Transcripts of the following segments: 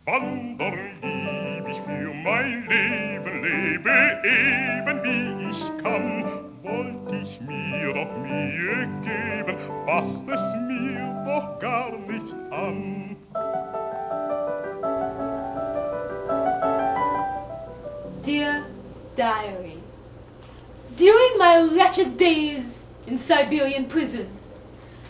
Wander lieb ich für mein Leben, lebe eben wie ich kann. Wollt ich mir doch Mühe geben, passt es mir doch gar nicht an. Dear Diary, during my wretched days in Siberian prison,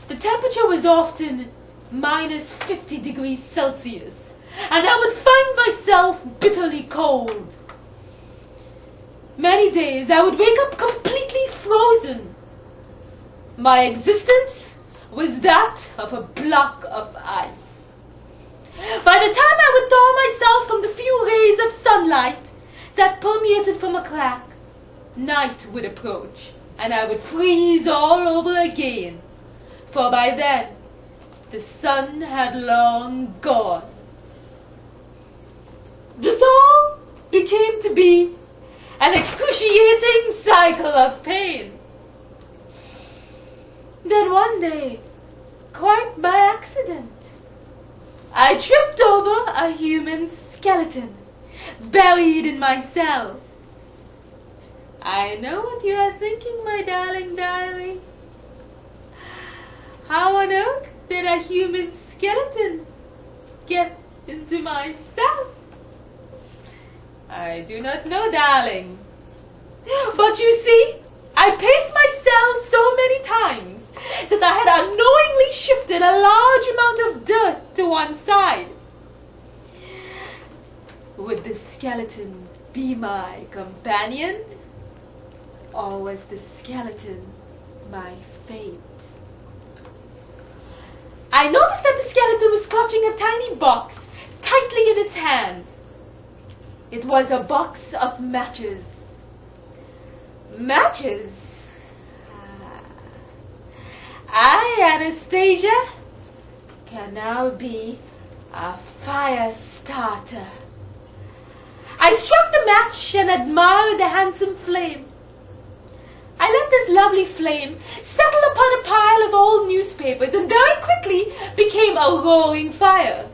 the temperature was often minus 50 degrees Celsius, and I would find myself bitterly cold. Many days I would wake up completely frozen. My existence was that of a block of ice. By the time I would thaw myself from the few rays of sunlight that permeated from a crack, night would approach, and I would freeze all over again, for by then the sun had long gone. This all became to be an excruciating cycle of pain. Then one day, quite by accident, I tripped over a human skeleton buried in my cell. I know what you are thinking, my darling diary. How on earth did a human skeleton get into my cell? I do not know, darling. But you see, I paced my cell so many times that I had unknowingly shifted a large amount of dirt to one side. Would the skeleton be my companion? Or was the skeleton my fate? I noticed that the skeleton was clutching a tiny box tightly in its hand. It was a box of matches. Matches? I, Anastasia, can now be a fire starter. I struck the match and admired the handsome flame. I let this lovely flame settle upon a pile of old newspapers and very quickly became a roaring fire.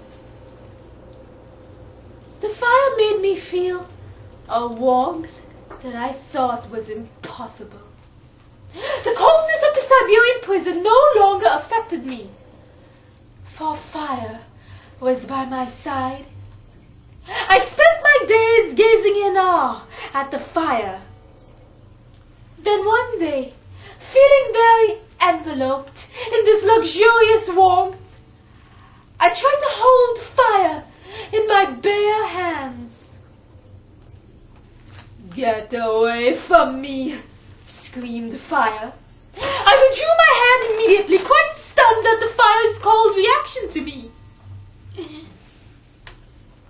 The fire made me feel a warmth that I thought was impossible. The coldness of the Siberian prison no longer affected me, for fire was by my side. I spent my days gazing in awe at the fire. Then one day, feeling very enveloped in this luxurious warmth, I tried to hold fire in my bare hands. "Get away from me!" screamed fire. I withdrew my hand immediately, quite stunned at the fire's cold reaction to me.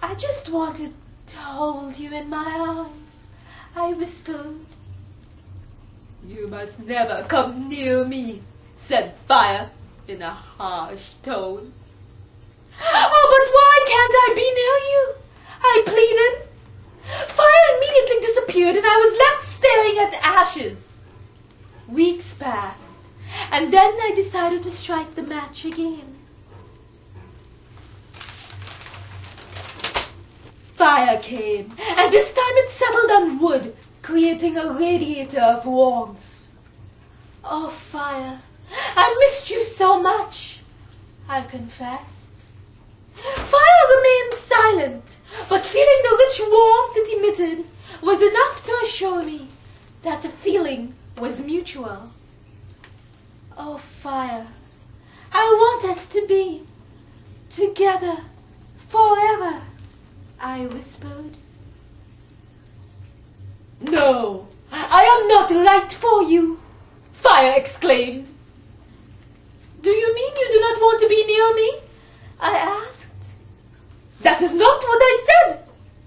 "I just wanted to hold you in my arms," I whispered. "You must never come near me," said fire in a harsh tone. "Oh, but why can't I be near you?" I pleaded. Fire immediately disappeared and I was left staring at the ashes. Weeks passed, and then I decided to strike the match again. Fire came, and this time it settled on wood, creating a radiator of warmth. "Oh, fire, I missed you so much," I confessed. Fire remained silent, but feeling the rich warmth it emitted was enough to assure me that the feeling was mutual. "Oh, fire, I want us to be together forever," I whispered. "No, I am not right for you," fire exclaimed. "Do you mean you do not want to be near me?" I asked. "That is not what I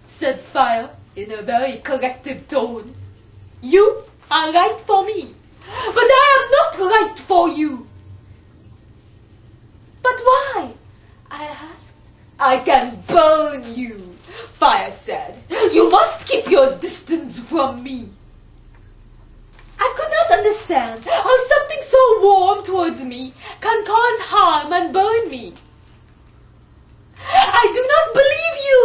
said fire in a very corrective tone. "You are right for me, but I am not right for you." "But why?" I asked. "I can burn you," fire said. "You must keep your distance from me." I could not understand how something so warm towards me can cause harm and burn me. "I do not believe you,"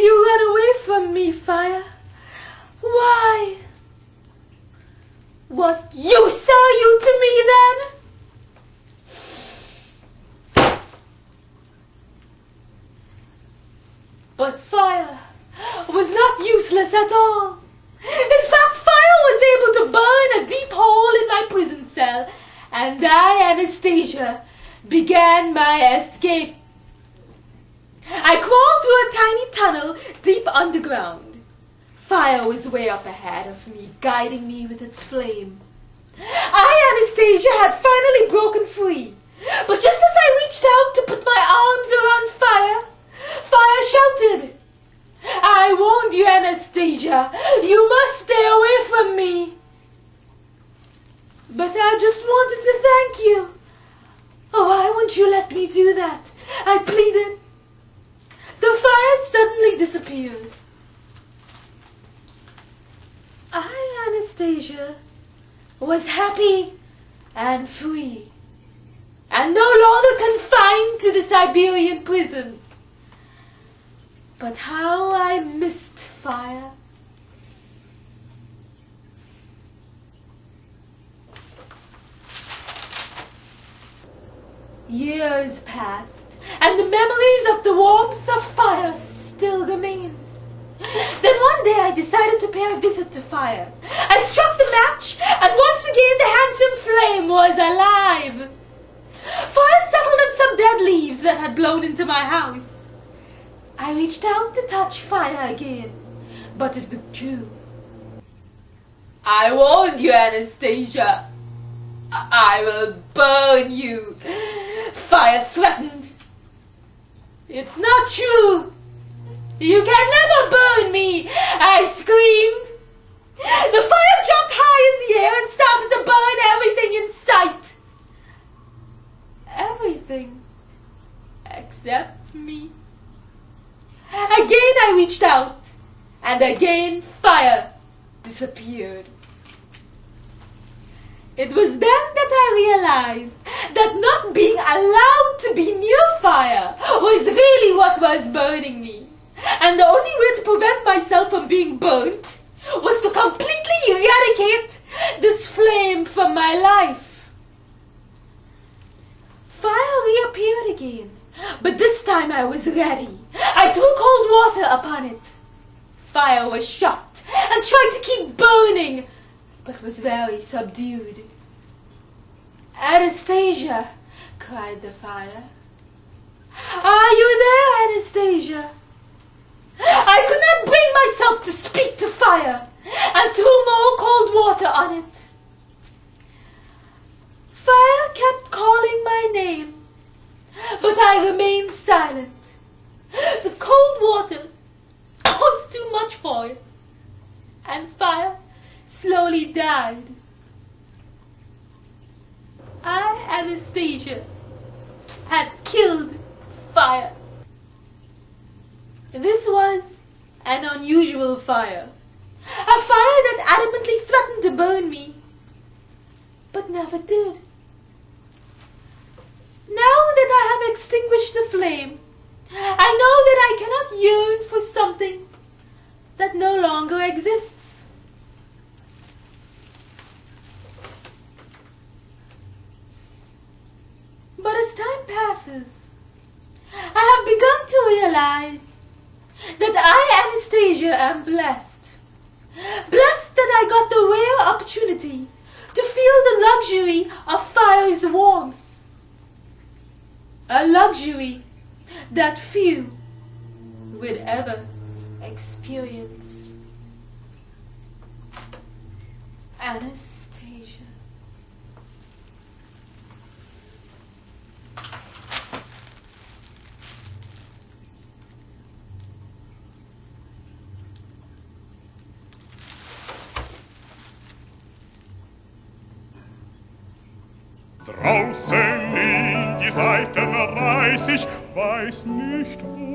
you run away from me, fire? Why? What use are you to me then? But fire was not useless at all. In fact, fire was able to burn a deep hole in my prison cell, and I, Anastasia, began my escape. I crawled through a tiny tunnel deep underground. Fire was way up ahead of me, guiding me with its flame. I, Anastasia, had finally broken free, but just as I reached out to put my arms around fire, fire shouted, "I warned you, Anastasia. You must stay away from me." But I just wanted to thank you. Oh, why won't you let me do that? I pleaded. The fire suddenly disappeared. I, Anastasia, was happy and free, and no longer confined to the Siberian prison. But how I missed fire. Years passed, and the memories of the warmth of fire still remained. Then one day I decided to pay a visit to fire. I struck the match, and once again the handsome flame was alive. Fire settled on some dead leaves that had blown into my house. I reached out to touch fire again, but it withdrew. "I warned you, Anastasia. I will burn you," fire threatened. "It's not true. You can never burn me," I screamed. The fire jumped high in the air and started to burn everything in sight. Everything except me. Again I reached out, and again fire disappeared. It was then that I realized that not being allowed to be near fire was really what was burning me. And the only way to prevent myself from being burnt was to completely eradicate this flame from my life. Fire reappeared again, but this time I was ready. I threw cold water upon it. Fire was shocked and tried to keep burning, but was very subdued. "Anastasia," cried the fire. "Are you there, Anastasia?" I could not bring myself to speak to fire, and threw more cold water on it. Fire kept calling my name, but I remained silent. The cold water was too much for it, and fire slowly died. I, Anastasia, had killed fire. This was an unusual fire, a fire that adamantly threatened to burn me, but never did. Now that I have extinguished the flame, I know that I cannot yearn for something that no longer exists. But as time passes, I have begun to realize that I, Anastasia, am blessed. Blessed that I got the rare opportunity to feel the luxury of fire's warmth. A luxury that few would ever experience. Anastasia. Draußen in die Seiten reiß, ich weiß nicht wo.